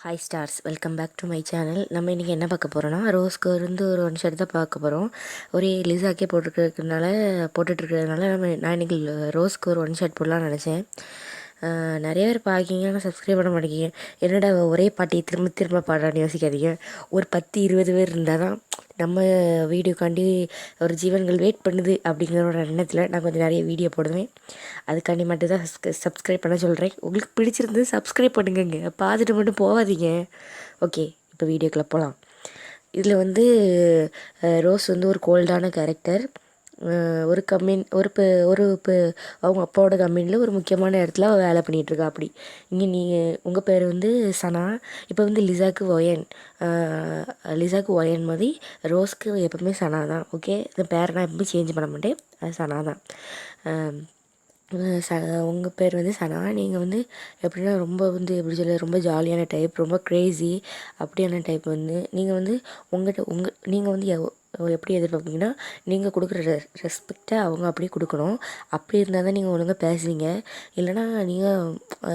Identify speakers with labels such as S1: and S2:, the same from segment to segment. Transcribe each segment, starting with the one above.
S1: Hi stars, welcome back to my channel. நம்ம இன்றைக்கி என்ன பார்க்க போகிறோன்னா, ரோஸ்க்கு இருந்து ஒரு ஒன் ஷர்ட் தான் பார்க்க போகிறோம். ஒரே லிசாக்கே போட்டுட்ருக்கிறதுனால நான் இன்றைக்கி ரோஸ்க்கு ஒரு ஒன் ஷர்ட் போடலான்னு நினச்சேன். நிறைய பேர் பார்க்கிங்க, ஆனால் சப்ஸ்கிரைப் பண்ண மாட்டேங்கிங்க. என்னடா ஒரே பாட்டி திரும்ப திரும்ப பாடுறான்னு யோசிக்காதீங்க. ஒரு 10-20 பேர் இருந்தால் தான் நம்ம வீடியோக்காண்டி ஒரு ஜீவன்கள் வெயிட் பண்ணுது அப்படிங்கிற ஒரு எண்ணத்தில் நான் கொஞ்சம் நிறைய வீடியோ போடுவேன். அதுக்காண்டி மட்டும் தான் சப்ஸ்கிரைப் பண்ண சொல்கிறேன். உங்களுக்கு பிடிச்சிருந்து சப்ஸ்கிரைப் பண்ணுங்கங்க, பார்த்துட்டு மட்டும் போகாதீங்க. ஓகே, இப்போ வீடியோக்குள்ளே போகலாம். இதில் வந்து ரோஸ் வந்து ஒரு கோல்டான கேரக்டர். ஒரு அவங்க அப்பாவோட கம்பெனியில் ஒரு முக்கியமான இடத்துல வேலை பண்ணிகிட்ருக்கா. அப்படி இங்கே உங்கள் பேர் வந்து சனா. இப்போ வந்து லிசாக்கு ஒயன் மாதிரி ரோஸ்க்கு எப்போவுமே சனா தான். ஓகே, இந்த பேரை நான் எப்பவுமே சேஞ்ச் பண்ண மாட்டேன், அது சனா தான். உங்கள் பேர் வந்து சனா. நீங்கள் வந்து எப்படின்னா ரொம்ப வந்து எப்படி சொல்ல, ரொம்ப ஜாலியான டைப், ரொம்ப க்ரேஸி அப்படியான டைப். வந்து நீங்கள் வந்து நீங்கள் வந்து எப்படி எதிர்பார்ப்பீங்கன்னா, நீங்கள் கொடுக்குற ரெஸ்பெக்டை அவங்க அப்படியே கொடுக்கணும். அப்படி இருந்தால் தான் நீங்கள் ஒழுங்காக பேசுவீங்க. இல்லைனா நீங்கள்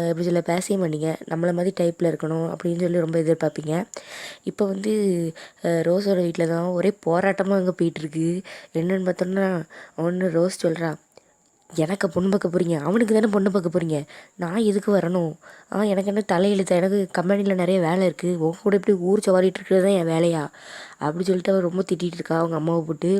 S1: எப்படி சொல்ல, பேசவே மாட்டீங்க. நம்மளை மாதிரி டைப்பில் இருக்கணும் அப்படின்னு சொல்லி ரொம்ப எதிர்பார்ப்பீங்க. இப்போ வந்து ரோஸோட வீட்டில் தான் ஒரே போராட்டமாக அங்கே போயிட்டுருக்கு. என்னென்னு பார்த்தோன்னா, ஒன்று ரோஸ் சொல்கிறா, எனக்கு பொண்ணு பார்க்க போகிறீங்க, அவனுக்கு தானே பொண்ணு பார்க்க போகிறீங்க, நான் எதுக்கு வரணும்? எனக்கு என்ன தலையெழுத்த, எனக்கு கம்பெனியில் நிறைய வேலை இருக்குது, உங்க கூட இப்படி ஊர் சவாரிட்டு இருக்கிறது தான் என் வேலையா அப்படி சொல்லிட்டு அவள் ரொம்ப திட்டிகிட்டு இருக்கா அவங்க அம்மாவை போட்டு.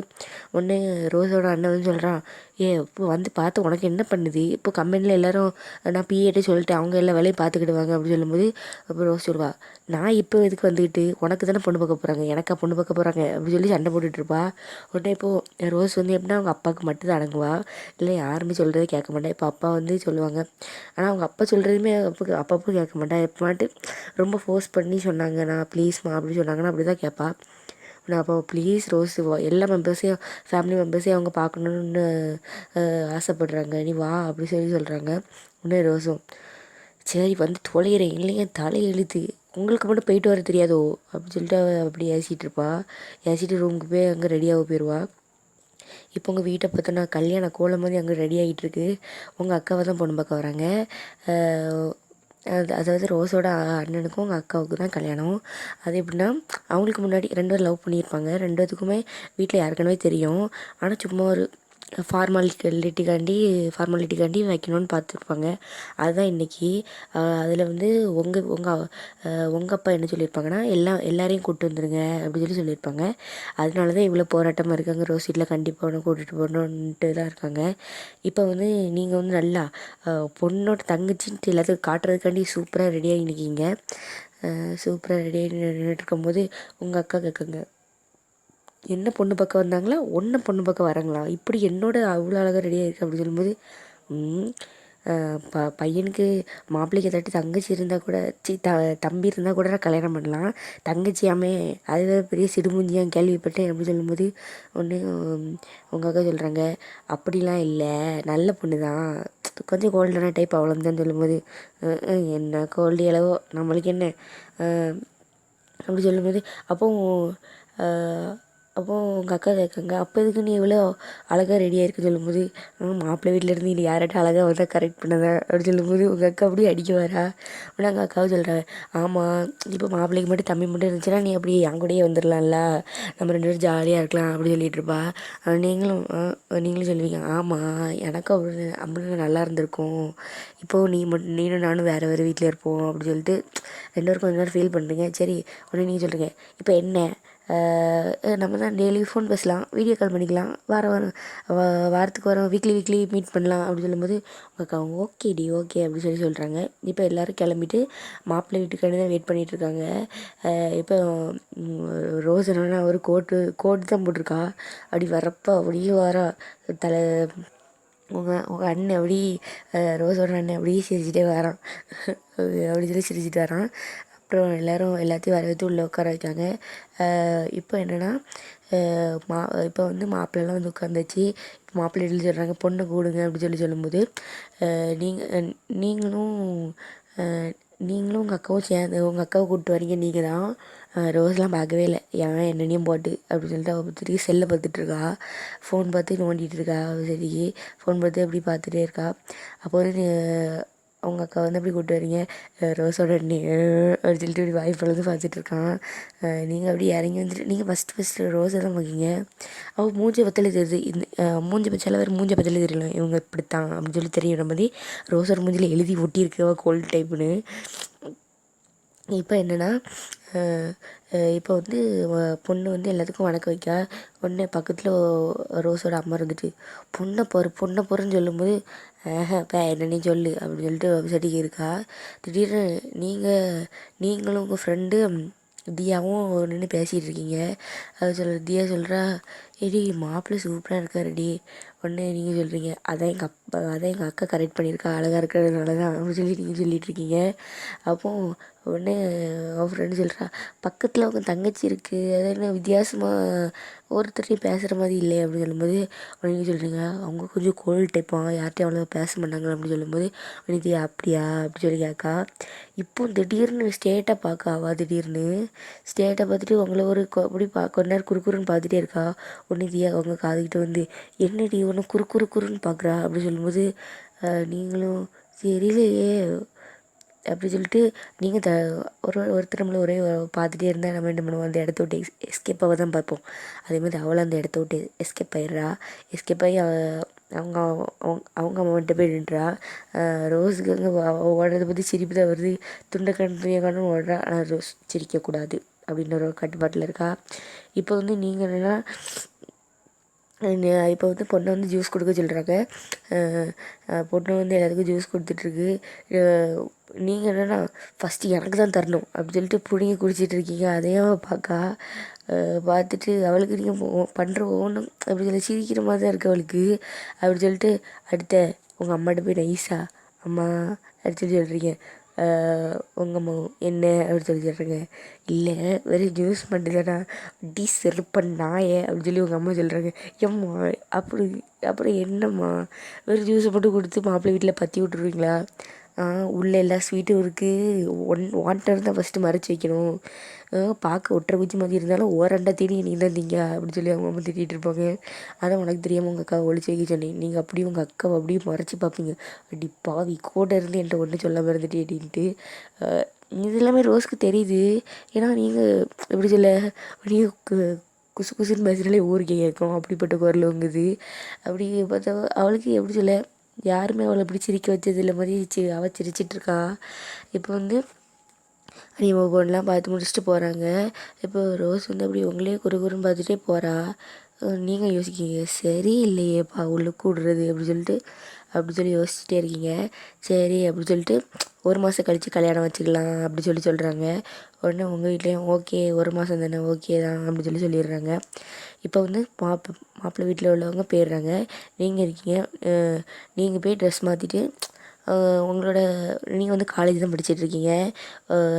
S1: ஒன்று ரோஸோட அண்ணன் வந்து சொல்கிறான், இப்போ வந்து பார்த்து உனக்கு என்ன பண்ணுது? இப்போ கம்பெனியில் எல்லோரும் நான் பிஏட்டே சொல்லிட்டேன், அவங்க எல்லா வேலையும் பார்த்துக்கிடுவாங்க அப்படின்னு சொல்லும்போது, அப்போ ரோஸ் சொல்வா, நான் இப்போ எதுக்கு வந்துக்கிட்டு, உனக்கு தானே பொண்ணு பார்க்க போகிறாங்க, எனக்கா பொண்ணு பார்க்க போகிறாங்க அப்படி சொல்லி சண்டை போட்டுட்ருப்பா. உடனே இப்போது ரோஸ் வந்து எப்படின்னா அவங்க அப்பாவுக்கு மட்டும் தான் அடங்குவா, இல்லை யாருமே சொல்கிறதே கேட்க மாட்டேன். இப்போ அப்பா வந்து சொல்லுவாங்க, ஆனால் அவங்க அப்பா சொல்கிறதுமே அப்பப்போ கேட்க மாட்டேன். எப்போமாட்டு ரொம்ப ஃபோர்ஸ் பண்ணி சொன்னாங்க, நான் ப்ளீஸ்மா அப்படின்னு சொன்னாங்கன்னா அப்படி தான் கேட்பா. நான் அப்போ ப்ளீஸ் ரோஸ், எல்லா மெம்பர்ஸையும் ஃபேமிலி மெம்பர்ஸையும் அவங்க பார்க்கணுன்னு ஆசைப்பட்றாங்க, நீ வா அப்படி சொல்கிறாங்க. உடனே ரோஸும், சரி வந்து தொலைகிறேன், இல்லைங்க தலை எழுத்து, உங்களுக்கு மட்டும் போயிட்டு வர தெரியாதோ அப்படின்னு சொல்லிட்டு அப்படி ஏசிகிட்டு இருப்பா. ஏசிட்டு ரூமுக்கு போய் அங்கே ரெடியாக போயிடுவா. இப்போ உங்கள் வீட்டை பார்த்தோன்னா கல்யாண கோலம் மாதிரி அங்கே ரெடி ஆகிட்டுருக்கு. உங்கள் அக்காவை தான் பொண்ணு பார்க்க வராங்க. அதாவது ரோஸோட அண்ணனுக்கும் உங்கள் அக்காவுக்கு தான் கல்யாணம். அது எப்படின்னா, அவங்களுக்கு முன்னாடி 2 பேர் லவ் பண்ணியிருப்பாங்க. 2 பேத்துக்குமே வீட்டில் யாருக்குனவே தெரியும். ஆனால் சும்மா ஒரு ஃபார்மாலிட்டிக்காண்டி வைக்கணும்னு பார்த்துருப்பாங்க. அதுதான் இன்றைக்கி. அதில் வந்து உங்கள் அப்பா என்ன சொல்லியிருப்பாங்கன்னா, எல்லாரையும் கூப்பிட்டு வந்துடுங்க அப்படின்னு சொல்லியிருப்பாங்க. அதனால தான் இவ்வளோ போராட்டமாக இருக்காங்க. ரோஸ் வீட்டில் கண்டிப்பாக ஒன்று கூட்டிகிட்டு போகணுன்ட்டு தான் இருக்காங்க. இப்போ வந்து நீங்கள் வந்து நல்லா பொண்ணோட தங்கச்சின்ட்டு எல்லாத்துக்கும் காட்டுறதுக்காண்டி சூப்பராக ரெடியாகி நிற்கிங்க. சூப்பராக ரெடியாகி நின்றுட்டு இருக்கும்போது உங்கள் அக்கா கேட்குங்க, என்ன பொண்ணு பார்க்க வந்தாங்களா, ஒன்றை பொண்ணு பார்க்க வராங்களா, இப்படி என்னோட அவ்வளோ அழகாக ரெடியாக இருக்குது அப்படின்னு சொல்லும்போது, பையனுக்கு மாப்பிள்ளைக்கு ஏதாட்டி தங்கச்சி இருந்தால் கூட தம்பி இருந்தால் கூட நான் கல்யாணம் பண்ணலாம், தங்கச்சியாமே அது பெரிய சிடுமுஞ்சியாக கேள்விப்பட்டேன் அப்படி சொல்லும்போது, ஒன்று உங்கள் அக்கா சொல்கிறாங்க, அப்படிலாம் இல்லை, நல்ல பொண்ணு தான், கொஞ்சம் கோல்டான டைப் அவ்வளோதான் சொல்லும்போது, என்ன கோல்டு எளவோ நம்மளுக்கு என்ன அப்படி சொல்லும்போது, அப்போது உங்கள் அக்கா கேட்குங்க, அப்போ எதுக்கு நீ இவ்வளோ அழகாக ரெடியாக இருக்க சொல்லும்போது, மாப்பிள்ளை வீட்டிலேருந்து நீ யார்கிட்ட அழகாக வந்தால் கரெக்ட் பண்ணதா அப்படி சொல்லும்போது உங்கள் அக்கா அப்படியே அடிக்க வரா. ஆனால் எங்கள் அக்காவை சொல்கிறாங்க, ஆமாம் இப்போ மாப்பிள்ளைக்கு மட்டும் தம்பி மட்டும் இருந்துச்சுன்னா நீ அப்படி என் கூடயே வந்துடலாம்ல, நம்ம 2 பேரும் ஜாலியாக இருக்கலாம் அப்படி சொல்லிகிட்டு இருப்பா. நீங்களும் சொல்லுவீங்க, ஆமாம் எனக்கும் அப்படின்னு நல்லா இருந்திருக்கும், இப்போது நீனும் நானும் வேறு வீட்டில் இருப்போம் அப்படி சொல்லிட்டு 2 பேரும் கொஞ்ச நேரம் ஃபீல் பண்ணுறீங்க. சரி, உடனே நீங்கள் சொல்கிறீங்க, இப்போ என்ன நம்ம தான் டெய்லி ஃபோன் பேசலாம், வீடியோ கால் பண்ணிக்கலாம், வாரத்துக்கு வரோம், வீக்லி மீட் பண்ணலாம் அப்படி சொல்லும்போது அவங்க ஓகே அப்படி சொல்கிறாங்க. இப்போ எல்லோரும் கிளம்பிட்டு மாப்பிள்ளை வீட்டுக்காண்டி தான் வெயிட் பண்ணிகிட்ருக்காங்க. இப்போ ரோஸ் என்னன்னா ஒரு கோட்டு தான் போட்டிருக்கா. அப்படி வரப்போ அப்படியே வரா தலை உங்கள் அண்ணன் அப்படி ரோஸோட அண்ணன் அப்படியே சிரிச்சிட்டே வரான். அப்படி சொல்லி சிரிச்சிட்டு வரான். அப்புறம் எல்லாத்தையும் வர வைத்து உள்ளே உட்கார வைக்காங்க. இப்போ என்னென்னா, இப்போ வந்து மாப்பிள்ளைலாம் வந்து உட்காந்துச்சு. இப்போ மாப்பிள்ளை வீட்டில் சொல்கிறாங்க, பொண்ணை கூடுங்க அப்படி சொல்லும்போது, நீங்களும் உங்கள் அக்காவும் சேர்ந்து உங்கள் அக்காவை கூப்பிட்டு வரீங்க, நீங்கள் தான் ரோஸ்லாம் பார்க்கவே இல்லை, ஏன் என்னென்னையும் போட்டு அப்படின்னு சொல்லிட்டு அவள் திரும்பி செல்லை பார்த்துட்ருக்கா, ஃபோன் பார்த்து நோண்டிகிட்டு இருக்கா. சரி, ஃபோன் பார்த்து அப்படி பார்த்துட்டே இருக்கா. அப்போ வந்து அவங்க அக்கா வந்து அப்படி கூப்பிட்டு வரீங்க. ரோஸோட நீ அப்படின்னு சொல்லிட்டு இப்படி வாய் பொழுது பார்த்துட்ருக்கான். நீங்கள் அப்படி இறங்கி வந்துட்டு நீங்கள் ஃபஸ்ட்டு ரோஸை தான் பார்க்கிங்க. அவள் மூஞ்சை பற்றில தெரியுது. இந்த மூஞ்சி சில பேர் மூஞ்சை பற்றில தெரியல, இவங்க இப்படித்தான் அப்படின்னு சொல்லி தெரியுற மாதிரி ரோஸோட மூஞ்சில் எழுதி ஒட்டியிருக்கு அவள் கோல்டு டைப்புன்னு. இப்போ என்னென்னா இப்போ வந்து பொண்ணு வந்து எல்லாத்துக்கும் வணக்கம் வைக்க உடனே பக்கத்தில் ரோஸோட அம்மா இருந்துட்டு பொண்ணை பொறுன்னு சொல்லும்போது இப்போ என்ன நீ சொல்லு அப்படின்னு சொல்லிட்டு செடிக்கு இருக்கா. திடீர்னு நீங்களும் உங்கள் ஃப்ரெண்டு தியாவும் நின்று பேசிகிட்டு இருக்கீங்க. அது தியா சொல்கிறா, ஏடி மாப்பிள்ளை சூப்பராக இருக்காருடி. உடனே நீங்கள் சொல்கிறீங்க, அதான் எங்கள் அக்கா கரெக்ட் பண்ணியிருக்கா, அழகாக இருக்கிறதுனால தான் அப்படின்னு சொல்லி நீங்கள் சொல்லிகிட்ருக்கீங்க. அப்போது உடனே அவன் ஃப்ரெண்டு சொல்கிறா, பக்கத்தில் அவங்க தங்கச்சி இருக்குது, அது என்ன வித்தியாசமாக ஒருத்தரையும் பேசுகிற மாதிரி இல்லை அப்படின்னு சொல்லும்போது உடனே நீங்கள் சொல்கிறீங்க, அவங்க கொஞ்சம் கோல்டு டைப்பாக யார்கிட்டையும் அவ்வளோ பேச மாட்டாங்க அப்படின்னு சொல்லும்போது உடனே அப்படியா அப்படி சொல்லி கேட்கா. இப்போ திடீர்னு ஸ்டேட்டை பார்க்காவா, திடீர்னு ஸ்டேட்டை பார்த்துட்டு உங்களை ஒரு அப்படி கொஞ்ச நேரம் குறுக்குறுன்னு பார்த்துட்டே இருக்கா. உடனே தியா அவங்க காதுகிட்ட வந்து, என்னடி ஒன்று குறுக்குறுன்னு பார்க்குறா அப்படின்னு சொல்லும்போது நீங்களும் தெரியலையே அப்படி சொல்லிட்டு நீங்கள் ஒருத்தர் நம்மளை ஒரே பார்த்துட்டே இருந்தால் நம்ம என்ன பண்ணுவோம், அந்த இடத்த விட்டு எஸ்கேப்பாக தான் பார்ப்போம். அதே மாதிரி அவளை அந்த இடத்த விட்டு எஸ்கேப் ஆயிடுறா. எஸ்கேப் ஆகி அவங்க அவங்க அம்மாவன்ட்ட போய் நின்றா. ரோஸுக்கு அங்கே ஓடுறதை பற்றி சிரிப்பு தான் வருது. துண்டை ஓடுறா. ஆனால் ரோஸ் சிரிக்கக்கூடாது அப்படின்ற ஒரு கட்டுப்பாட்டில் இருக்கா. இப்போ வந்து நீங்கள் என்னென்னா இப்போ வந்து பொண்ணை வந்து ஜூஸ் கொடுக்க சொல்கிறாங்க. பொண்ணு வந்து எல்லாத்துக்கும் ஜூஸ் கொடுத்துட்ருக்கு. நீங்கள் என்னென்னா ஃபஸ்ட்டு எனக்கு தான் தரணும் அப்படின்னு சொல்லிட்டு பிடுங்கி குடிச்சிட்டு இருக்கீங்க. அதையும் பார்த்துட்டு அவளுக்கு நீங்கள் பண்ணுற ஒவ்வொன்றும் அப்படி சொல்லி சிரிக்கிற மாதிரி தான் இருக்குது அவளுக்கு. அப்படி சொல்லிட்டு அடுத்த உங்கள் அம்மாட்ட போய் நைஸா அம்மா அப்படி சொல்லி சொல்கிறீங்க. உங்கள் அம்மா என்ன அப்படி சொல்லி சொல்கிறேங்க. இல்லை வெறும் ஜூஸ் மட்டும்தானா, டி செருப்பன் நாயே அப்படின்னு சொல்லி உங்கள் அம்மா சொல்கிறாங்க. ஏம்மா அப்புறம் என்னம்மா வெறும் ஜூஸை மட்டும் கொடுத்து மாப்பிள்ளை வீட்டில் பற்றி விட்ருவீங்களா? உள்ளே எல்லா ஸ்வீட்டும் இருக்குது. வாட்டர் தான் ஃபஸ்ட்டு மறைச்சி வைக்கணும். பார்க்க ஒற்றை குச்சி மாதிரி இருந்தாலும் ஓரண்டா தேடி நீ தான் திங்க அப்படின்னு சொல்லி அவங்க அம்மா திட்டிகிட்டு இருப்பாங்க. அதான் உனக்கு தெரியாமல் உங்கள் அக்காவை ஒழிச்சு வைக்க சொன்னேன். நீங்கள் அப்படியே உங்கள் அக்காவை அப்படியே மறைச்சி பார்ப்பீங்க. அப்படி பாவி கூட இருந்து என்கிட்ட ஒன்றும் சொல்ல மறந்துட்டு அப்படின்ட்டு. இது எல்லாமே ரோஸ்க்கு தெரியுது. ஏன்னா நீங்கள் எப்படி சொல்ல நீங்கள் குசு குசுன்னு பேசுகிறாலே ஊருக்கே கேட்கும். அப்படிப்பட்ட குரல் வாங்குது. அப்படி பார்த்தா அவளுக்கு எப்படி சொல்ல யாருமே அவளை அப்படி சிரிக்க வச்சது இல்லை மாதிரி அவள் சிரிச்சிட்ருக்கா. இப்போ வந்து அனிமா பொண்ணெலாம் பார்த்து முடிச்சுட்டு போகிறாங்க. இப்போ ரோஸ் வந்து அப்படி உங்களே குறுன்னு பார்த்துட்டே போகிறா. நீங்கள் யோசிக்கிங்க, சரி இல்லையேப்பா உள்ள கூடுறது அப்படி சொல்லி யோசிச்சுட்டே இருக்கீங்க. சரி அப்படி சொல்லிட்டு 1 மாதம் கழித்து கல்யாணம் வச்சுக்கலாம் அப்படி சொல்கிறாங்க. உடனே உங்கள் வீட்லேயும் ஓகே 1 மாதம் தானே ஓகே தான் அப்படி சொல்லிடுறாங்க. இப்போ வந்து மாப்பிள்ளை வீட்டில் உள்ளவங்க போயிடுறாங்க. நீங்கள் இருக்கீங்க. நீங்கள் போய் ட்ரெஸ் மாற்றிட்டு உங்களோட நீங்கள் வந்து காலேஜ் தான் படிச்சிட்ருக்கீங்க.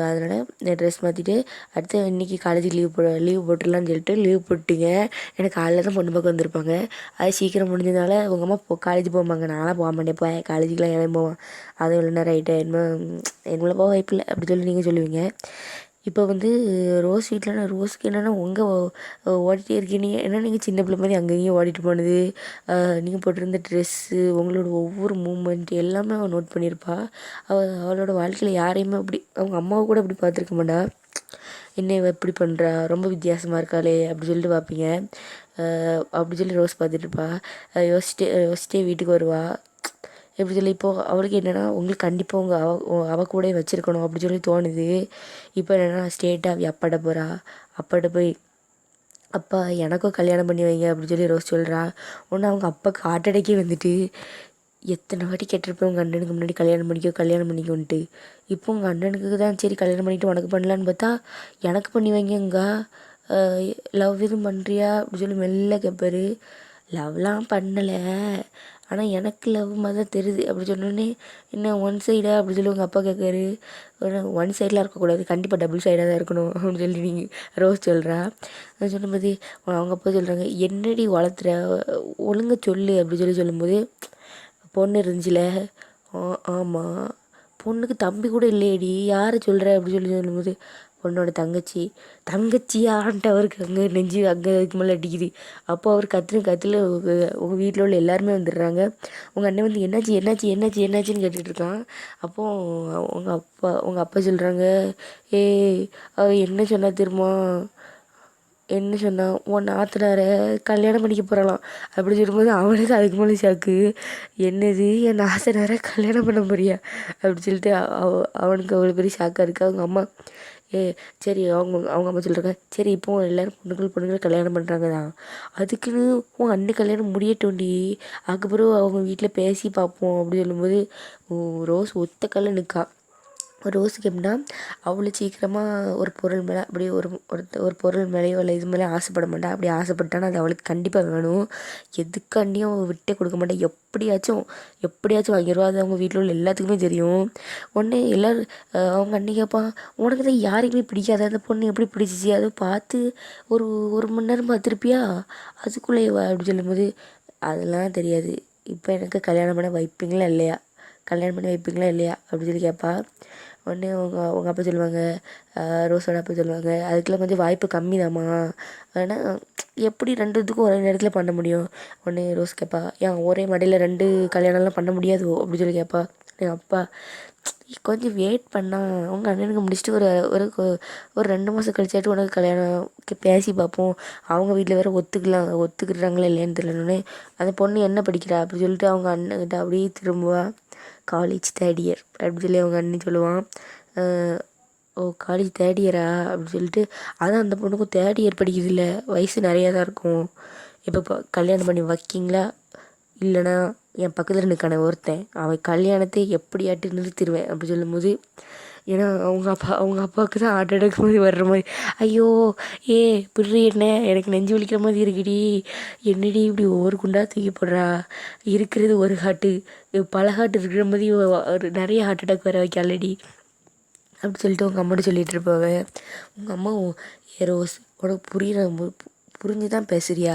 S1: அதனால் ட்ரெஸ் மாற்றிட்டு அடுத்து இன்றைக்கி காலேஜுக்கு லீவ் போட்டுடலான்னு சொல்லிட்டு லீவ் போட்டுட்டீங்க. எனக்கு காலையில் தான் பொண்ணு பக்கம் வந்திருப்பாங்க. அது சீக்கிரம் முடிஞ்சதுனால உங்கள் அம்மா காலேஜ் போவாங்க. நான்லாம் போக மாட்டேன், காலேஜுக்கெலாம் எவன் போவான், அதுவும் இல்லைன்னா ரைட்டு என்னோட போக வாய்ப்பு இல்லை அப்படி சொல்லி நீங்கள் சொல்லுவீங்க. இப்போ வந்து ரோஸ் வீட்டில்னா ரோஸுக்கு என்னென்னா ஓடிட்டே இருக்கீங்க. ஏன்னா நீங்கள் சின்ன பிள்ளை மாதிரி அங்கேயும் ஓடிட்டு போனது, நீங்கள் போட்டிருந்த ட்ரெஸ்ஸு, உங்களோட ஒவ்வொரு மூமெண்ட் எல்லாமே அவள் நோட் பண்ணியிருப்பா. அவளோட வாழ்க்கையில் யாரையுமே அப்படி அவங்க அம்மாவை கூட அப்படி பார்த்துருக்க மாட்டா. என்ன இவ இப்படி பண்ணுறா, ரொம்ப வித்தியாசமாக இருக்காளே அப்படி சொல்லிட்டு பார்ப்பீங்க. அப்படி சொல்லி ரோஸ் பார்த்துட்ருப்பா. யோசிச்சிட்டே வீட்டுக்கு வருவா. எப்படி சொல்லி இப்போது அவளுக்கு என்னென்னா உங்களுக்கு கண்டிப்பாக அவள் கூட வச்சுருக்கணும் அப்படி சொல்லி தோணுது. இப்போ என்னென்னா ஸ்டேட்டாக அப்பாட்ட போய் அப்பா எனக்கும் கல்யாணம் பண்ணி வைங்க அப்படின்னு சொல்லி ரோஸ் சொல்கிறா. ஒன்று அவங்க அப்பாவுக்கு ஹார்ட் அட்டாக்கே வந்துட்டு, எத்தனை வாட்டி கேட்டிருப்பேன் உங்கள் அண்ணனுக்கு முன்னாடி கல்யாணம் பண்ணிக்கோன்ட்டு. இப்போ உங்கள் அண்ணனுக்கு தான் சரி கல்யாணம் பண்ணிவிட்டு உனக்கு பண்ணலான்னு பார்த்தா எனக்கு பண்ணி வைங்கங்க, லவ் எதுவும் பண்ணுறியா அப்படி சொல்லி மெல்ல கேட்பாரு. லவ்லாம் பண்ணலை, ஆனால் எனக்கு லவ் மாதிரி தான் தெரியுது அப்படி சொன்னோடனே என்ன ஒன் சைடாக அப்படி சொல்லி உங்கள் அப்பா கேட்காரு. ஒன் சைடெலாம் இருக்கக்கூடாது, கண்டிப்பாக டபுள் சைடாக தான் இருக்கணும் அப்படின்னு சொல்லி நீங்கள் ரோஸ் சொல்கிறா. அது சொன்னபோது அவங்க அப்பா சொல்கிறாங்க, என்னடி வளர்த்துற ஒழுங்காக சொல்லு அப்படி சொல்லும்போது பொண்ணு இருந்துச்சுல, ஆமாம் பொண்ணுக்கு தம்பி கூட இல்லையடி யாரை சொல்கிற அப்படி சொல்லும்போது பொண்ணோட தங்கச்சியான்ட்டு அவருக்கு அங்கே நெஞ்சு அங்கே அதுக்கு மேலே அடிக்குது. அப்போ அவர் கத்துல உங்கள் வீட்டில் உள்ள எல்லாருமே வந்துடுறாங்க. உங்கள் அண்ணன் வந்து என்னாச்சுன்னு கேட்டுட்ருக்கான். அப்போது உங்கள் அப்பா சொல்கிறாங்க, ஏய் அவ என்ன சொன்னா தெரியுமா, என்ன சொன்னா, உன் நாத்தனாரை கல்யாணம் பண்ணிக்க போகிறாளாம். அப்படி சொல்லும்போது அவனுக்கு அதுக்கு மேலே ஷாக்கு. என்னது, என் நாத்தனாரை கல்யாணம் பண்ண போறியா அப்படி சொல்லிட்டு அவனுக்கு அவ்வளோ பெரிய ஷாக்காக இருக்குது. அவங்க அம்மா சரி அவங்க அம்மா சொல்கிறாங்க, சரி இப்போ எல்லோரும் பொண்ணுங்கள் கல்யாணம் பண்ணுறாங்க தான், அதுக்குன்னு உன் அண்ணன் கல்யாணம் முடியட்டோண்டி, அதுக்கப்புறம் அவங்க வீட்டில் பேசி பார்ப்போம் அப்படி சொல்லும்போது ரோஸ் ஒத்த கல்ல நிற்கா. ரோஸுக்கு எப்படின்னா, அவ்வளோ சீக்கிரமாக ஒரு பொருள் மேலே அப்படியே ஒரு பொருள் மேலேயோ இல்லை இது மேலே ஆசைப்பட மாட்டா. அப்படி ஆசைப்பட்டானா அது அவளுக்கு கண்டிப்பாக வேணும். எதுக்காண்டியும் அவள் விட்டே கொடுக்க மாட்டேன். எப்படியாச்சும் வாங்கிடுவா. அது அவங்க வீட்டில் உள்ள எல்லாத்துக்குமே தெரியும். உடனே எல்லோரும் அவங்க அண்ணி கேட்பான், உனக்கு தான் யாருக்குமே பிடிக்காது, அந்த பொண்ணு எப்படி பிடிச்சிச்சு, அதை பார்த்து ஒரு மணி நேரம் பார்த்துருப்பியா, அதுக்குள்ளேயே வா அப்படி சொல்லும்போது, அதெல்லாம் தெரியாது, இப்போ எனக்கு கல்யாணம் பண்ணி வைப்பீங்களா இல்லையா அப்படி சொல்லி கேட்பா. உடனே உங்கள் அப்பா சொல்லுவாங்க, ரோஸோட அப்பா சொல்லுவாங்க, அதுக்கெல்லாம் கொஞ்சம் வாய்ப்பு கம்மி தாம்மா, ஆனால் எப்படி ரெண்டுத்துக்கும் ஒரே நேரத்தில் பண்ண முடியும். உடனே ரோஸ் கேட்பா, ஏன் ஒரே மடையில் 2 கல்யாணம்லாம் பண்ண முடியாது அப்படி சொல்லி கேட்பா. எங்கள் அப்பா கொஞ்சம் வெயிட் பண்ணால் உங்கள் அண்ணனுக்கு முடிச்சுட்டு ஒரு ஒரு ஒரு 2 மாதம் கழிச்சாட்டு உனக்கு கல்யாணம் பேசி பார்ப்போம். அவங்க வீட்டில் வேறு ஒத்துக்கிறாங்களா இல்லையான்னு தெரியலனே. அந்த பொண்ணு என்ன படிக்கிறா அப்படி சொல்லிட்டு அவங்க அண்ணன்கிட்ட அப்படியே திரும்புவா. காலேஜ் 3rd இயர் அப்படி சொல்லி அவங்க அண்ணன் சொல்லுவான். ஓ காலேஜ் 3rd இயரா அப்படி சொல்லிட்டு, அதான் அந்த பொண்ணுக்கும் 3rd இயர் படிக்குது, இல்லை வயசு நிறையா தான் இருக்கும். இப்போ கல்யாணம் பண்ணி வைக்கிங்களா, இல்லைனா என் பக்கத்தில் நிற்கான ஒருத்தன் அவன் கல்யாணத்தை எப்படியாட்டு நிறுத்திடுவேன் அப்படி சொல்லும்போது, ஏன்னா அவங்க அப்பாவுக்கு தான் ஹார்ட் அட்டாக் மாதிரி வர்ற மாதிரி, ஐயோ பிரி என்ன எனக்கு நெஞ்சு வலிக்கிற மாதிரி இருக்குடி, என்னடி இப்படி ஒவ்வொரு குண்டா தூக்கி போடுறா, இருக்கிறது ஒரு ஹார்ட்டு, பல ஹார்ட் இருக்கிற மாதிரி ஒரு நிறைய ஹார்ட் அட்டாக் வர வைக்க ஆல்ரெடி அப்படி சொல்லிட்டு உங்கள் அம்மாட்ட சொல்லிகிட்டு இருப்பாங்க. உங்கள் அம்மா ரோஸ் உனக்கு புரிஞ்சு தான் பேசுறியா,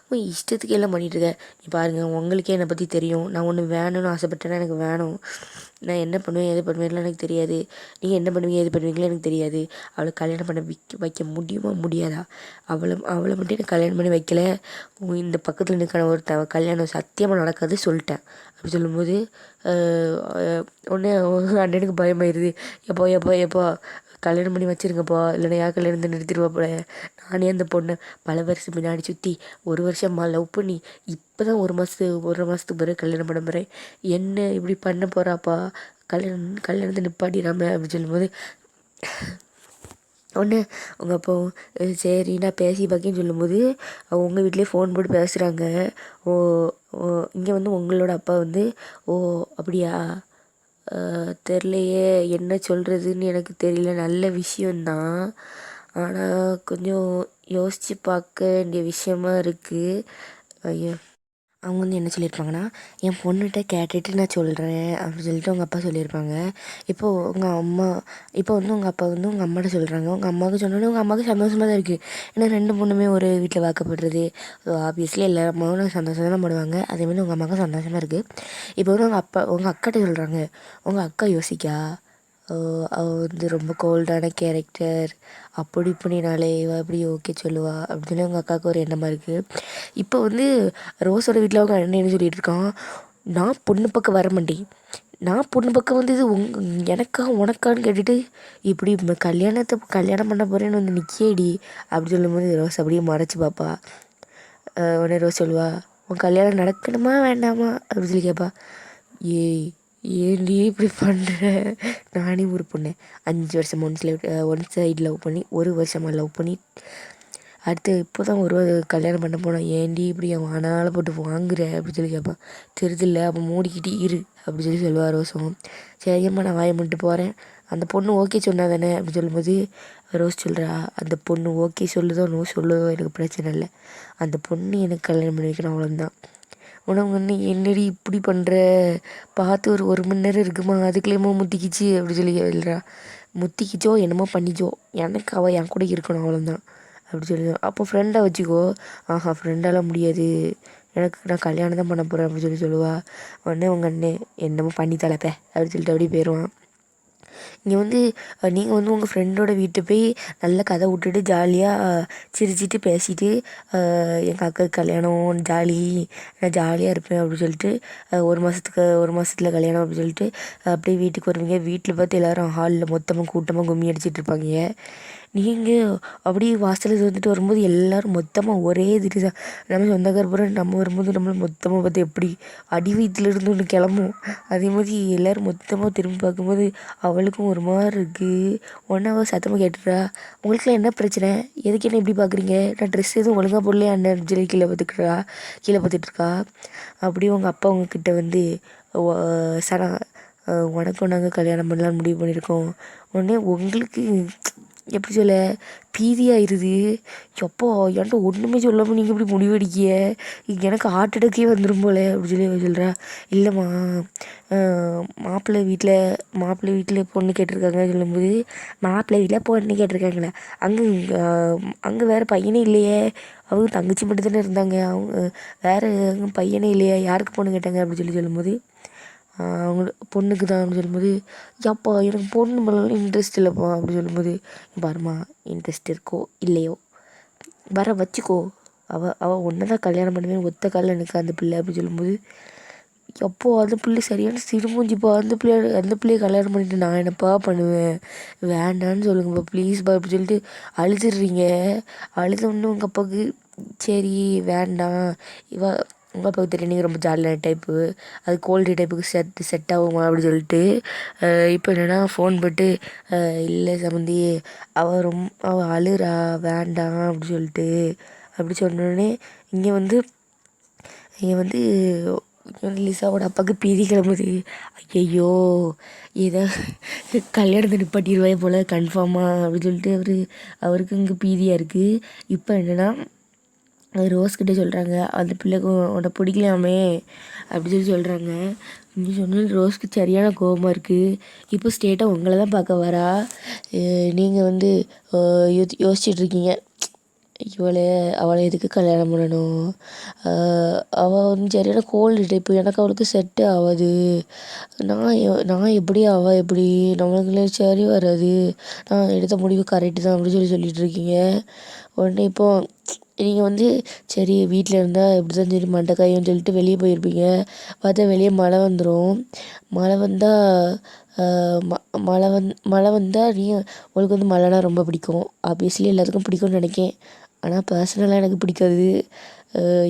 S1: உன் இஷ்டத்துக்கு எல்லாம் பண்ணிகிட்ருக்க, பாருங்கள் உங்களுக்கே என்னை பற்றி தெரியும், நான் ஒன்று வேணும்னு ஆசைப்பட்டேன்னா எனக்கு வேணும், நான் என்ன பண்ணுவேன் எது பண்ணுவேன்லாம் எனக்கு தெரியாது, நீங்கள் என்ன பண்ணுவீங்க எது பண்ணுவீங்களோ எனக்கு தெரியாது, அவளை கல்யாணம் பண்ண வைக்க முடியுமா முடியாதா, அவளை மட்டும் எனக்கு கல்யாணம் பண்ணி வைக்கல, இந்த பக்கத்தில் நிற்கிற ஒருத்த கல்யாணம் சத்தியமாக நடக்காது சொல்லிட்டேன் அப்படி சொல்லும்போது, உடனே அண்ணனுக்கு பயமாயிருது. எப்போ கல்யாணம் பண்ணி வச்சுருங்கப்பா, இல்லைனா யார் கல்யாணத்தை நிறுத்திடுவா போல, நானே அந்த பொண்ணை பல வருஷம் முன்னாடி சுற்றி 1 வருஷமாக லவ் பண்ணி இப்போ தான் 1 மாதத்துக்கு பிறகு கல்யாணம் பண்ண போகிறேன், என்ன இப்படி பண்ண போகிறாப்பா, கல்யாணத்தை நிப்பாட்டிடாம அப்படி சொல்லும்போது, ஒன்று உங்கள் அப்பா சரி நான் பேசி பார்க்கேன்னு சொல்லும்போது, உங்கள் வீட்லேயே ஃபோன் போட்டு பேசுகிறாங்க. ஓ இங்கே வந்து உங்களோட அப்பா வந்து, ஓ அப்படியா, தெரிலையே என்ன சொல்கிறதுன்னு எனக்கு தெரியல, நல்ல விஷயந்தான், ஆனால் கொஞ்சம் யோசித்து பார்க்க வேண்டிய விஷயமா இருக்குது. ஐயோ அவங்க வந்து என்ன சொல்லியிருப்பாங்கன்னா, என் பொண்ணுகிட்ட கேட்டுட்டு நான் சொல்கிறேன் அப்படின்னு சொல்லிட்டு உங்கள் அப்பா சொல்லியிருப்பாங்க. இப்போது உங்கள் அப்பா வந்து உங்கள் அம்மாட்ட சொல்கிறாங்க. உங்கள் அம்மாவுக்கு சொன்னோன்னே உங்கள் அம்மாவுக்கு சந்தோஷமாக தான் இருக்குது. ஏன்னா 2 பொண்ணுமே ஒரு வீட்டில் வாக்கப்படுறது, ஸோ ஆப்வியஸ்லி எல்லா அம்மாவும் சந்தோஷம் தான் படுவாங்க. அதேமாதிரி உங்கள் அம்மாவுக்கும் சந்தோஷமாக இருக்குது. இப்போ வந்து உங்கள் அக்காட்ட சொல்கிறாங்க. உங்கள் அக்கா யோசிக்கா, அவள் வந்து ரொம்ப கோல்டான கேரக்டர், அப்படி இப்படினாலே இவள் எப்படி ஓகே சொல்லுவா அப்படின்னு சொல்லி உங்கள் அக்காவுக்கு ஒரு எண்ணமாக இருக்குது. இப்போ வந்து ரோஸோட வீட்டில் அவங்க அண்ணன் என்ன சொல்லிகிட்டு இருக்கான், நான் பொண்ணு பக்கம் வர மாட்டேன், நான் பொண்ணு பக்கம் வந்து இது எனக்கா உனக்கான்னு கேட்டுட்டு இப்படி கல்யாணம் பண்ண போகிறேன்னு வந்து நிற்கேடி அப்படி சொல்லும்போது ரோஸ் அப்படியே மறைச்சி பார்ப்பா. உடனே ரோஸ் சொல்லுவா, உன் கல்யாணம் நடக்கணுமா வேண்டாமா அப்படின்னு சொல்லி கேட்பா. ஏன்டி இப்படி பண்ணுற, நானே ஒரு பொண்ணு 5 வருஷம் ஒன் சைடு லவ் பண்ணி 1 வருஷமாக லவ் பண்ணி அடுத்து இப்போ தான் ஒரு கல்யாணம் பண்ண போனேன், ஏன்டி இப்படி அவன் ஆனாலும் போட்டு வாங்குற அப்படி சொல்லி கேட்பான். தெரியுதில்ல அப்போ மூடிக்கிட்டு இரு அப்படி சொல்லி சொல்லுவார் ரோஸும். சரியம்மா நான் வாயை மட்டும் போகிறேன், அந்த பொண்ணு ஓகே சொன்னா தானே அப்படி சொல்லும்போது ரோஸ் சொல்கிறா, அந்த பொண்ணு ஓகே சொல்லுதோ நோ சொல்லுதோ எனக்கு பிரச்சனை இல்லை, அந்த பொண்ணு எனக்கு கல்யாணம் பண்ணி வைக்கணும் அவ்வளோதான். உனக்கு வந்து என்னடி இப்படி பண்ணுற, பார்த்து ஒரு மணி நேரம் இருக்குமா அதுக்குள்ளேயுமா முத்திக்கிச்சு அப்படி சொல்லி எழுறா. முத்திக்கிச்சோ என்னமோ பண்ணிச்சோ, எனக்கு அவள் என் கூட இருக்கணும் அவ்வளோதான் அப்படி சொல்லி. அப்போ ஃப்ரெண்டாக வச்சுக்கோ, ஆஹா ஃப்ரெண்டாலாம் முடியாது, நான் கல்யாணம் தான் பண்ண போகிறேன் அப்படி சொல்லுவா. உடனே உங்கள் அண்ணே என்னமோ பண்ணி தலைப்ப அப்படி சொல்லிட்டு அப்படியே போயிடுவான். இங்கே வந்து நீங்கள் வந்து உங்கள் ஃப்ரெண்டோட வீட்டு போய் நல்லா கதை விட்டுட்டு ஜாலியாக சிரிச்சிட்டு பேசிட்டு எங்கள் அக்காவுக்கு கல்யாணம் ஜாலி, நான் ஜாலியாக இருப்பேன் அப்படின்னு சொல்லிட்டு ஒரு மாதத்துல கல்யாணம் அப்படின்னு சொல்லிட்டு அப்படியே வீட்டுக்கு வருவீங்க. வீட்டில் பார்த்து எல்லோரும் ஹாலில் மொத்தமாக கூட்டமாக கும்மி அடிச்சிட்டு இருப்பாங்க. நீங்கள் அப்படியே வாசலில் வந்துட்டு வரும்போது எல்லோரும் மொத்தமாக ஒரே திட்டு தான். நம்ம சொந்தக்கார பூரா நம்ம வரும்போது நம்மளை மொத்தமாக பார்த்து எப்படி அடி வயிற்றுலேருந்து ஒன்று கிளம்பும். அதே மாதிரி எல்லோரும் மொத்தமாக திரும்பி பார்க்கும்போது அவளுக்கும் ஒரு மாதிரி இருக்குது. ஒன்றா அவள் சத்தமாக கேட்டுறா, உங்களுக்குலாம் என்ன பிரச்சனை, எதுக்கு என்ன இப்படி பார்க்குறீங்க, நான் ட்ரெஸ் எதுவும் ஒழுங்காக போடலையா அண்ணன் சொல்லி கீழே பார்த்துட்ருக்கா. அப்படியே உங்கள் அப்பா உங்ககிட்ட வந்து சனா உனக்கும் நாங்கள் கல்யாணம் பண்ணலான்னு முடிவு பண்ணியிருக்கோம். உடனே உங்களுக்கு எப்படி சொல்ல பீதியாயிருது. எப்போ என்கிட்ட ஒன்றுமே சொல்லாமல் நீங்கள் இப்படி முடிவெடிக்கிய, எனக்கு ஹார்ட் அட்டாக்கே வந்துடும் போல அப்படி சொல்லி சொல்கிறா. இல்லைம்மா, மாப்பிள்ளை வீட்டில் பொண்ணு கேட்டிருக்காங்க சொல்லும்போது, மாப்பிள்ளை வீட்டில் பொண்ணு கேட்டிருக்காங்களே, அங்கே வேறு பையனே இல்லையே, அவங்க தங்கச்சி மட்டும் தானே இருந்தாங்க, அவங்க வேறு பையனே இல்லையா, யாருக்கு பொண்ணு கேட்டாங்க அப்படி சொல்லும்போது, அவங்க பொண்ணுக்கு தான் அப்படின்னு சொல்லும்போது, எப்பா எனக்கு பொண்ணு மேலாம் இன்ட்ரெஸ்ட் இல்லைப்பா அப்படி சொல்லும்போது, பாருமா இன்ட்ரெஸ்ட் இருக்கோ இல்லையோ வர வச்சுக்கோ, அவள் ஒன்று தான் கல்யாணம் பண்ணுவேன் ஒத்த காலில் எனக்கு அந்த பிள்ளை அப்படி சொல்லும்போது, எப்போ அந்த பிள்ளை சரியான சிறுமூஞ்சிப்பா, அந்த பிள்ளையை கல்யாணம் பண்ணிட்டு நான் என்னப்பா பண்ணுவேன், வேண்டான்னு சொல்லுங்கப்பா ப்ளீஸ்ப்பா அப்படி சொல்லிட்டு அழுதுடுறீங்க. அழுதோடனே உங்கள் அப்பாவுக்கு சரி வேண்டாம், உங்கள் அப்பாவுக்கு தெரியும் நீங்கள் ரொம்ப ஜாலியான டைப்பு, அது கோல்டு டைப்புக்கு செட் ஆகுமா அப்படி சொல்லிட்டு இப்போ என்னென்னா ஃபோன் போட்டு இல்லை சம்மந்தி அவள் அழுறா வேண்டாம் அப்படி சொல்லிட்டு அப்படி சொன்னோடனே இங்கே வந்து லிசாவோட அப்பாவுக்கு பீதி கிளம்புது. ஐயையோ ஏதோ கல்யாணத்தை நிப்பாட்டிடுவாயே போல் கன்ஃபார்மாக அப்படின்னு சொல்லிட்டு அவருக்கு இங்கே பீதியாக இருக்குது. இப்போ என்னென்னா ரோஸ்கிட்டே சொல்கிறாங்க, அந்த பிள்ளைக்கு உன்னை பிடிக்கலாமே அப்படி சொல்கிறாங்க. இப்படி சொன்ன ரோஸ்க்கு சரியான கோபமாக இருக்குது. இப்போ ஸ்டேட்டாக உங்களை தான் பார்க்க வரா. நீங்கள் வந்து யோசிச்சுட்ருக்கீங்க, அவளை எதுக்கு கல்யாணம் பண்ணணும், அவள் வந்து சரியான கோல்டு டைப்பு, எனக்கு அவளுக்கு செட்டு ஆகாது, நான் எப்படி அவள் எப்படி நம்மளுக்குள்ளே சரி வராது, நான் எடுத்த முடிவு கரெக்டு தான் அப்படின்னு சொல்லிட்டு இருக்கீங்க. உடனே இப்போது நீங்கள் வந்து சரி வீட்டில் இருந்தால் எப்படி தான் சரி மண்டைக்காயும்னு சொல்லிட்டு வெளியே போயிருப்பீங்க. பார்த்தா வெளியே மழை வந்துடும். மழை வந்தால் உங்களுக்கு வந்து மழைனா ரொம்ப பிடிக்கும். ஆப்வியஸ்லி எல்லாத்துக்கும் பிடிக்கும்னு நினைக்கேன். ஆனால் பர்சனலாக எனக்கு பிடிக்காது.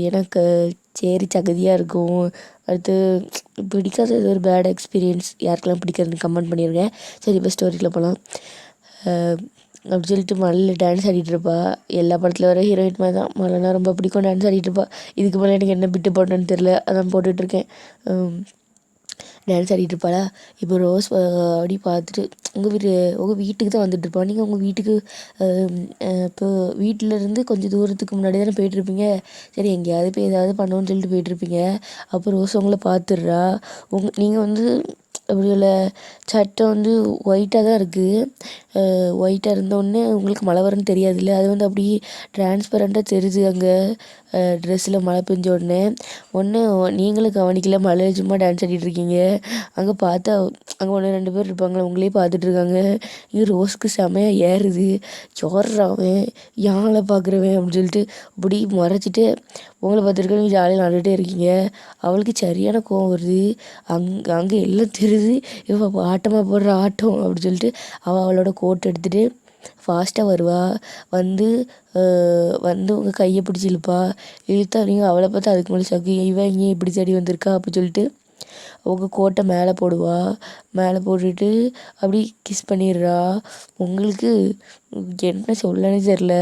S1: எனக்கு சரி சகதியாக இருக்கும். அடுத்து பிடிக்காத ஏதோ ஒரு பேட் எக்ஸ்பீரியன்ஸ் யாருக்கெல்லாம் பிடிக்காதுன்னு கமெண்ட் பண்ணியிருக்கேன். சரி இப்போ ஸ்டோரியில் போகலாம். அப்படி சொல்லிட்டு மழையில் டான்ஸ் ஆடிட்டு இருப்பா. எல்லா படத்தில் வர ஹீரோயின் மாதிரி தான், மழைனா ரொம்ப பிடிக்கும், டான்ஸ் ஆடிட்டு இருப்பா. இதுக்கு மேலே எனக்கு என்ன பிட்டு போடணுன்னு தெரில, அதான் போட்டுட்ருக்கேன். டான்ஸ் ஆடிட்டு இருப்பாளா. இப்போ ரோஸ் அப்படி பார்த்துட்டு உங்கள் வீட்டுக்கு தான் வந்துட்டுருப்பா. நீங்கள் உங்கள் வீட்டுக்கு இப்போ வீட்டிலேருந்து கொஞ்சம் தூரத்துக்கு முன்னாடி தானே போயிட்டுருப்பீங்க. சரி எங்கேயாவது போய் ஏதாவது பண்ணுவோன்னு சொல்லிட்டு போயிட்டுருப்பீங்க. அப்போ ரோஸ் உங்களை பார்த்துட்றா. நீங்கள் வந்து அப்படி இல்லை சட்டை வந்து ஒயிட்டாக தான் இருக்குது. ஒயிட்டாக இருந்தோடனே உங்களுக்கு மழை வரும்னு தெரியாதுல்ல, அது வந்து அப்படி டிரான்ஸ்பரண்ட்டாக தெரியுது. அங்கே ட்ரெஸ்ஸில் மழை பெஞ்ச உடனே நீங்களும் கவனிக்கல, மழையில் சும்மா டான்ஸ் ஆடிட்டுருக்கீங்க. அங்கே பார்த்தா அங்கே 1-2 பேர் இருப்பாங்களே, உங்களையே பார்த்துட்ருக்காங்க. இது ரோஸ்க்கு செமையாக ஏறுது. சோர்றாவன் யானை பார்க்குறவன் அப்படின்னு சொல்லிட்டு இப்படி முறைச்சிட்டு உங்களை பார்த்துருக்க ஜாலியாக நடந்துகிட்டே இருக்கீங்க. அவளுக்கு சரியான கோவம் வருது. அங்கே எல்லாம் தெரியுது, இவள் ஆட்டமாக போடுற ஆட்டம் அப்படின்னு சொல்லிட்டு அவளோட கோட் எடுத்துகிட்டு ஃபாஸ்ட்டாக வருவா. வந்து உங்கள் கையை பிடிச்சி இழுத்தா நீங்கள் அவளை பார்த்து அதுக்கு மேலே ஷாக்கு, இவன் இங்கே இப்படி தேடி வந்திருக்கா அப்படி சொல்லிட்டு உங்கள் கோட்டை மேலே போடுவா. மேலே போட்டுட்டு அப்படி கிஸ் பண்ணிடுறா. உங்களுக்கு என்ன சொல்லன்னு தெரில,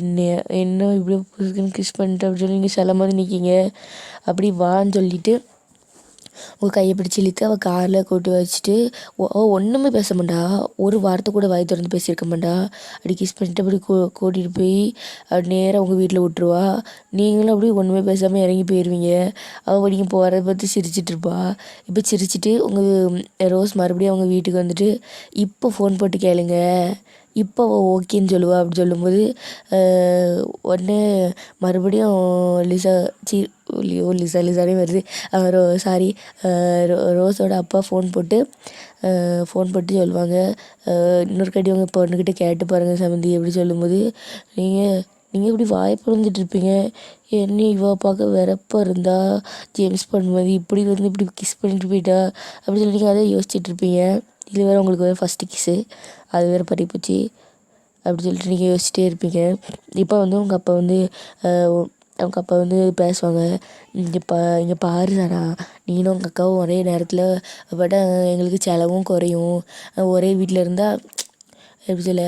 S1: என்ன இப்படி கிஸ் பண்ணிட்டு அப்படி சொல்லி நீங்கள் சில மாதிரி நிற்கிங்க. அப்படி வான்னு சொல்லிவிட்டு உங்கள் கையை பிடிச்சி இழுத்து அவள் காரில் கூட்டி வச்சுட்டு ஒன்றுமே பேச மாட்டா, ஒரு வார்த்தை கூட வாய் திறந்து பேசியிருக்க மாட்டா. அப்படி கிஸ் பண்ணிட்டு அப்படி கூட்டிகிட்டு போய் நேராக உங்கள் வீட்டில் விட்டுருவா. நீங்களும் அப்படி ஒன்றுமே பேசாமல் இறங்கி போயிடுவீங்க. அவள் நீங்கள் போகிறத பார்த்து சிரிச்சிட்டு இருப்பா. இப்போ சிரிச்சிட்டு உங்கள் ரோஸ் மறுபடியும் அவங்க வீட்டுக்கு வந்துட்டு இப்போ ஃபோன் போட்டு கேளுங்க, இப்போ அவள் ஓகேன்னு சொல்லுவா. அப்படி சொல்லும்போது உடனே மறுபடியும் லிசா சி லிசானே வருது. சாரி, ரோஸோட அப்பா ஃபோன் போட்டு சொல்லுவாங்க, இன்னொரு கட்டி உங்கள் பொண்ணுக்கிட்ட கேட்டு பாருங்கள் சமந்தி அப்படி சொல்லும்போது, நீங்கள் இப்படி வாயை இருப்பீங்க, என்ன இவ பார்க்க வெறப்பாக இருந்தா, ஜேம்ஸ் மாதிரி இப்படி கிஸ் பண்ணிட்டு போயிட்டா அப்படின்னு சொல்லி நீங்கள் அதை யோசிச்சுட்டு இருப்பீங்க. இது வேறு உங்களுக்கு வேறு ஃபஸ்ட்டு கிஸ்ஸு, அது வேறு பறிப்போச்சு அப்படி சொல்லிட்டு நீங்கள் யோசிச்சிட்டே இருப்பீங்க. இப்போ வந்து அவங்க அப்பா வந்து பேசுவாங்க, இங்கே பாரு சாரா, நீனும் உங்கள் அக்காவும் ஒரே நேரத்தில் பட் எங்களுக்கு செலவும் குறையும், ஒரே வீட்டில் இருந்தால் எப்படி சொல்ல,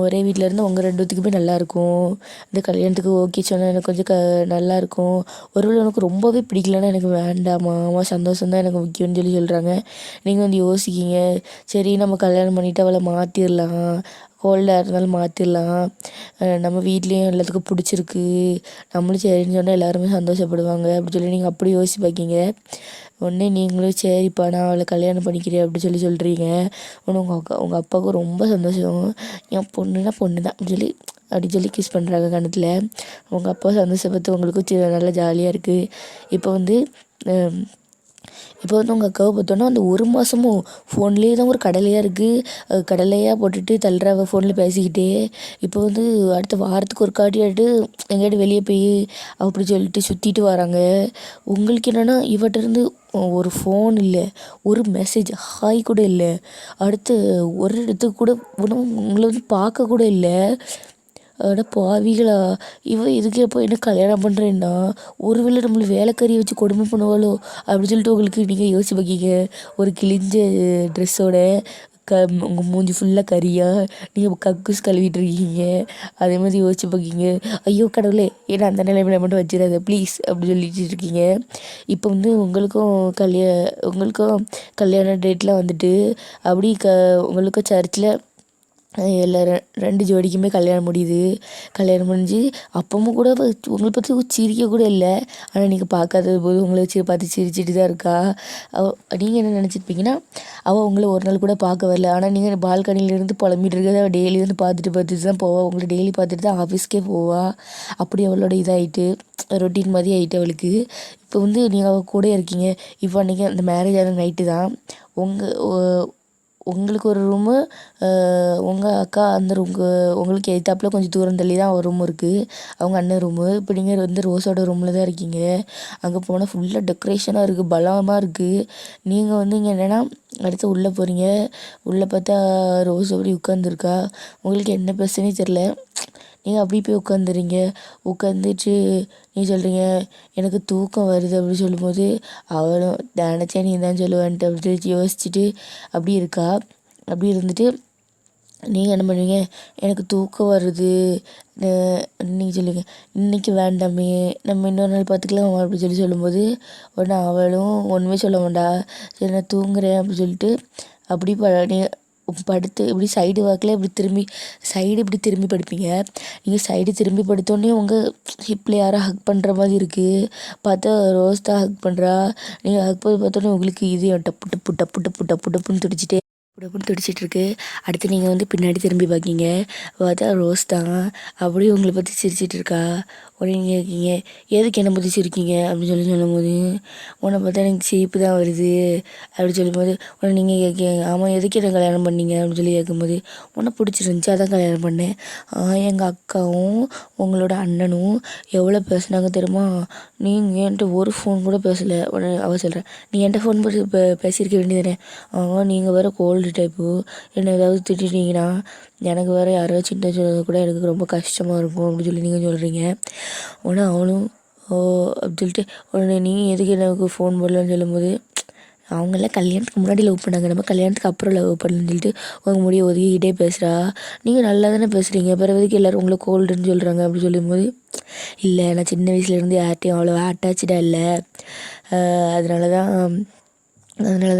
S1: ஒரே வீட்டில் இருந்தால் உங்கள் 2 பேத்துக்குமே நல்லாயிருக்கும், இந்த கல்யாணத்துக்கு ஓகே சொன்னால் எனக்கு கொஞ்சம் நல்லாயிருக்கும், ஒருவேளை உனக்கு ரொம்பவே பிடிக்கலன்னா எனக்கு வேண்டாமா, சந்தோஷம் தான் எனக்கு முக்கியம்னு சொல்கிறாங்க. நீங்கள் வந்து யோசிக்கிங்க, சரி நம்ம கல்யாணம் பண்ணிவிட்டு அவளை மாற்றிடலாம், கோல்டாக இருந்தாலும் மாற்றிடலாம், நம்ம வீட்லேயும் எல்லாத்துக்கும் பிடிச்சிருக்கு, நம்மளும் சரின்னு சொன்னால் எல்லாருமே சந்தோஷப்படுவாங்க அப்படி சொல்லி நீங்கள் அப்படி யோசிச்சு பார்க்கிங்க. உடனே நீங்களும் சரிப்பா நான் அவளை கல்யாணம் பண்ணிக்கிறேன் அப்படி சொல்கிறீங்க. உடனே உங்கள் அப்பாவுக்கு ரொம்ப சந்தோஷம், என் பொண்ணுன்னா பொண்ணு தான் அப்படி சொல்லி கிஸ் பண்ணுறாங்க கணத்தில். உங்கள் அப்பா சந்தோஷப்பட்டு உங்களுக்கும் நல்லா ஜாலியாக இருக்குது. இப்போ வந்து உங்கள் அக்காவை பார்த்தோன்னா அந்த 1 மாதமும் ஃபோன்லேயே தான் ஒரு கடலையாக இருக்குது, கடலையாக போட்டுட்டு தள்ளுறாவ ஃபோனில் பேசிக்கிட்டே. இப்போ வந்து அடுத்த வாரத்துக்கு ஒரு காட்டியாட்டு எங்கேயாட்டு வெளியே போய் அப்படி சொல்லிட்டு சுற்றிட்டு வராங்க. உங்களுக்கு என்னென்னா இவட்டிருந்து ஒரு ஃபோன் இல்லை, ஒரு மெசேஜ் ஹாய் கூட இல்லை, அடுத்து ஒரு இடத்துக்கு கூட உங்களை வந்து பார்க்க கூட இல்லை. அட பாவிகளா, இதுக்கு எப்போ என்ன கல்யாணம் பண்ணுறேன்னா ஒருவேளை நம்மளை வேலைக்காரியை வச்சு கொடுமை பண்ணுவாளோ அப்படி சொல்லிட்டு உங்களுக்கு நீங்கள் யோசிச்சு பார்க்கிங்க. ஒரு கிழிஞ்ச ட்ரெஸ்ஸோட உங்கள் மூஞ்சி ஃபுல்லாக கறியாக நீங்கள் கக்கூஸ் கழுவிட்டு இருக்கீங்க. அதே மாதிரி யோசிச்சு பார்க்கிங்க, ஐயோ கடவுளே ஏன்னா அந்த நிலைமையில மட்டும் வச்சிடாத ப்ளீஸ் அப்படி சொல்லிட்டு இருக்கீங்க. இப்போ வந்து உங்களுக்கும் கல்யாண டேட்லாம் வந்துட்டு அப்படி உங்களுக்கும் சர்ச்சில் எல்லா 2 ஜோடிக்குமே கல்யாணம் முடியுது. கல்யாணம் முடிஞ்சு அப்பவும் கூட உங்களை பற்றி சிரிக்க கூட இல்லை, ஆனால் நீங்கள் பார்க்காதது போது உங்களை வச்சு பார்த்து சிரிச்சிட்டு தான் இருக்கா. நீங்கள் என்ன நினச்சிருப்பீங்கன்னா, அவள் உங்களை ஒரு நாள் கூட பார்க்க வரல, ஆனால் நீங்கள் பால்கனியிலேருந்து புலம்பிட்டு இருக்கிறத அவள் டெய்லி வந்து பார்த்துட்டு தான் போவாள், உங்களை டெய்லி பார்த்துட்டு தான் ஆஃபீஸ்க்கே போவாள். அப்படி அவளோட இதாகிட்டு ரொட்டீன் மாதிரி ஆகிட்டு அவளுக்கு. இப்போ வந்து நீங்கள் அவள் கூட இருக்கீங்க. இப்போ அன்றைக்கி அந்த மேரேஜ் ஆன நைட்டு தான் உங்களுக்கு ஒரு ரூமு, உங்கள் அக்கா அந்த உங்களுக்கு எதித்தாப்புல கொஞ்சம் தூரம் தள்ளி தான் ஒரு ரூம் இருக்குது, அவங்க அண்ணன் ரூமு. இப்போ நீங்கள் வந்து ரோஸோட ரூமில் தான் இருக்கீங்க. அங்கே போனால் ஃபுல்லாக டெக்கரேஷனாக இருக்குது, பலமாக இருக்குது. நீங்கள் வந்து இங்கே என்னென்னா அடுத்து உள்ளே போகிறீங்க. உள்ளே பார்த்தா ரோஸ் அப்படி உட்காந்துருக்கா. உங்களுக்கு என்ன பிரச்சனையே தெரில. நீங்கள் அப்படி போய் உட்காந்துட்டு நீங்கள் சொல்கிறீங்க எனக்கு தூக்கம் வருது அப்படின்னு சொல்லும்போது, அவளும் நினச்சேன் நீ தான் சொல்லுவேன்ட்டு அப்படி யோசிச்சுட்டு அப்படி இருக்கா. அப்படி இருந்துட்டு நீங்கள் என்ன பண்ணுவீங்க, எனக்கு தூக்கம் வருது நீங்கள் சொல்லுவீங்க, இன்றைக்கி வேண்டாமே நம்ம இன்னொரு நாள் பார்த்துக்கலாம் அப்படின்னு சொல்லும்போது, உடனே அவளும் ஒன்றுமே சொல்ல மாட்டா, சரி நான் தூங்குறேன் அப்படின்னு சொல்லிட்டு அப்படி படுத்து இப்படி சைடு வாக்கில் இப்படி திரும்பி படுப்பீங்க. நீங்கள் சைடு திரும்பி படுத்தோடனே உங்கள் ஹிப்பில் யாரோ ஹக் பண்ணுற மாதிரி இருக்குது. பார்த்தா ரோஸ் தான் ஹக் பண்ணுறா. நீங்கள் ஹக் பண்ணி பார்த்தோன்னே உங்களுக்கு இது டப்பு டப்பு டப்பு டப்பு டப்பு டப்புன்னு துடிச்சிட்ருக்கு. அடுத்து நீங்கள் வந்து பின்னாடி திரும்பி பார்க்கிங்க. பார்த்தா ரோஸ் தான் அப்படியே உங்களை பற்றி சிரிச்சிட்டு இருக்கா. உடனே நீங்கள் இருக்கீங்க, எதுக்கு என்னை பற்றி சிரிக்கீங்க அப்படின்னு சொல்லும்போது, உன்னை பார்த்தா எனக்கு சிரிப்பு தான் வருது அப்படி சொல்லும்போது, உடனே நீங்கள் கேட்கீங்க, ஆமாம் எதுக்கு என்ன கல்யாணம் பண்ணீங்க அப்படின்னு சொல்லி கேட்கும்போது, உன்னை பிடிச்சிருந்துச்சி அதான் கல்யாணம் பண்ணேன். எங்கள் அக்காவும் உங்களோட அண்ணனும் எவ்வளோ பேசுனாங்க தெரியுமா, நீங்கள் என்கிட்ட ஒரு ஃபோன் கூட பேசலை. உடனே அவள் சொல்கிறேன், நீ என்கிட்ட ஃபோன் போட்டு பேசியிருக்க வேண்டியதானே. நீங்கள் வேறு கோல்டு டைப்பு, என்ன ஏதாவது திட்டிட்டீங்கன்னா எனக்கு வேறு யாராவது சின்ன சொன்னது கூட எனக்கு ரொம்ப கஷ்டமாக இருக்கும் அப்படின்னு சொல்லி நீங்கள் சொல்கிறீங்க. உடனே அவனும் ஓ அப்படி சொல்லிட்டு, உடனே நீ எதுக்கு எனக்கு ஃபோன் பண்ணலன்னு சொல்லும்போது, அவங்களாம் கல்யாணத்துக்கு முன்னாடி லவ் பண்ணாங்க, நம்ம கல்யாணத்துக்கு அப்புறம் லவ் பண்ணலன்னு சொல்லிட்டு உங்கள் முடிய ஒதுக்கிட்டே பேசுகிறா. நீங்கள் நல்லா தானே பேசுகிறீங்க, பிறகு எதுக்கு எல்லோரும் உங்களை கோல்டுன்னு சொல்கிறாங்க அப்படி சொல்லும்போது, இல்லை நான் சின்ன வயசுலேருந்து யார்ட்டையும் அவ்வளோ அட்டாச்சாக இல்லை, அதனால தான்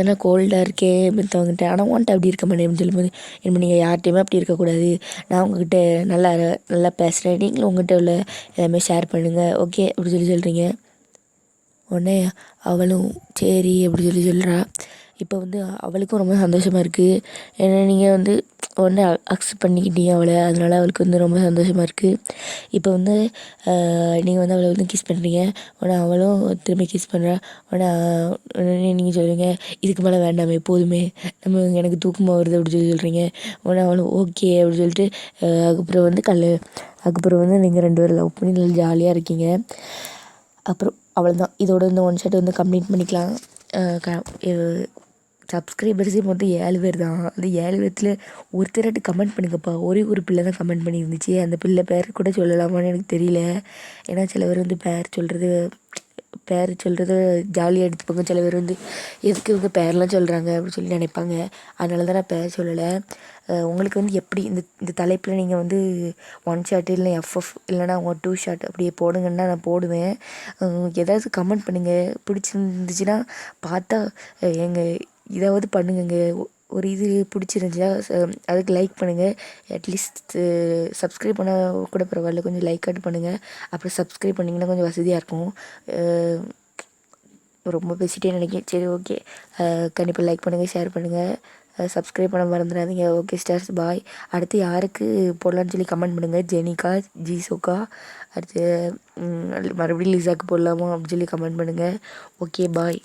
S1: நான் கோல்டாக இருக்கேன் மற்றவங்ககிட்ட, ஆனால் உன்ட்ட அப்படி இருக்க மாட்டேன் அப்படின்னு சொல்லும்போது, இனிமேல் நீங்கள் யார்கிட்டையுமே அப்படி இருக்கக்கூடாது, நான் உங்ககிட்ட நல்லா பேசுகிறேன், நீங்களும் உங்கள்கிட்ட உள்ள எல்லாமே ஷேர் பண்ணுங்கள் ஓகே அப்படி சொல்கிறீங்க. உடனே அவளும் சரி அப்படி சொல்கிறா. இப்போ வந்து அவளுக்கும் ரொம்ப சந்தோஷமாக இருக்குது. ஏன்னா நீங்கள் வந்து உடனே அக்செப்ட் பண்ணிக்கிட்டீங்க அவளை. அதனால் அவளுக்கு வந்து ரொம்ப சந்தோஷமாக இருக்குது. இப்போ வந்து நீங்கள் வந்து அவளை வந்து கிஸ் பண்ணுறீங்க. உடனே அவளும் திரும்பி கிஸ் பண்ணுறா. உடனே நீங்கள் சொல்லுவீங்க, இதுக்கு மேலே வேண்டாமே போதுமே, எனக்கு தூக்கமாக வருது அப்படி சொல்கிறீங்க. உடனே அவளும் ஓகே அப்படின்னு சொல்லிட்டு அதுக்கப்புறம் வந்து நீங்கள் 2 பேரும் லவ் பண்ணி நல்லா ஜாலியாக இருக்கீங்க. அப்புறம் அவ்வளோதான். இதோட இந்த ஒன் ஷாட் வந்து கம்ப்ளீட் பண்ணிக்கலாம். சப்ஸ்கிரைபர்ஸே மொத்தம் 7 பேர் தான். அந்த 7 பேர்த்தில் ஒருத்தராட்டு கமெண்ட் பண்ணுங்கப்பா. ஒரே ஒரு பிள்ளை தான் கமெண்ட் பண்ணியிருந்துச்சு. அந்த பிள்ளை பேர் கூட சொல்லலாமான்னு எனக்கு தெரியல. ஏன்னா சில பேர் வந்து பேர் சொல்கிறது ஜாலியாக எடுத்துப்பாங்க. சில பேர் வந்து எதுக்கு இவங்க பேர்லாம் சொல்கிறாங்க அப்படின்னு சொல்லி நினைப்பாங்க. அதனால தான் நான் பேர் சொல்லலை. உங்களுக்கு வந்து எப்படி இந்த தலைப்பில் நீங்கள் வந்து 1 ஷாட் இல்லை எஃப்எஃப் இல்லைனா 2 ஷாட் அப்படியே போடுங்கன்னா நான் போடுவேன். ஏதாவது கமெண்ட் பண்ணுங்கள். பிடிச்சிருந்துச்சுன்னா பார்த்தா இதாவது பண்ணுங்கங்க. ஒரு இது பிடிச்சிருந்துச்சா அதுக்கு லைக் பண்ணுங்கள். அட்லீஸ்ட் சப்ஸ்கிரைப் பண்ண கூட பரவாயில்ல, கொஞ்சம் லைக் ஆட் பண்ணுங்கள். அப்புறம் சப்ஸ்கிரைப் பண்ணிங்கன்னா கொஞ்சம் வசதியாக இருக்கும். ரொம்ப பேசிட்டே நினைக்கிறேன். சரி ஓகே, கண்டிப்பாக லைக் பண்ணுங்கள், ஷேர் பண்ணுங்கள், சப்ஸ்கிரைப் பண்ண மறந்துடாதீங்க. ஓகே ஸ்டார்ஸ், பாய். அடுத்து யாருக்கு போடலான்னு சொல்லி கமெண்ட் பண்ணுங்கள். ஜெனிகா, ஜீசோக்கா, அடுத்து மறுபடியும் லிசாக்கு போடலாமா அப்படின்னு சொல்லி கமெண்ட் பண்ணுங்கள். Okay bye.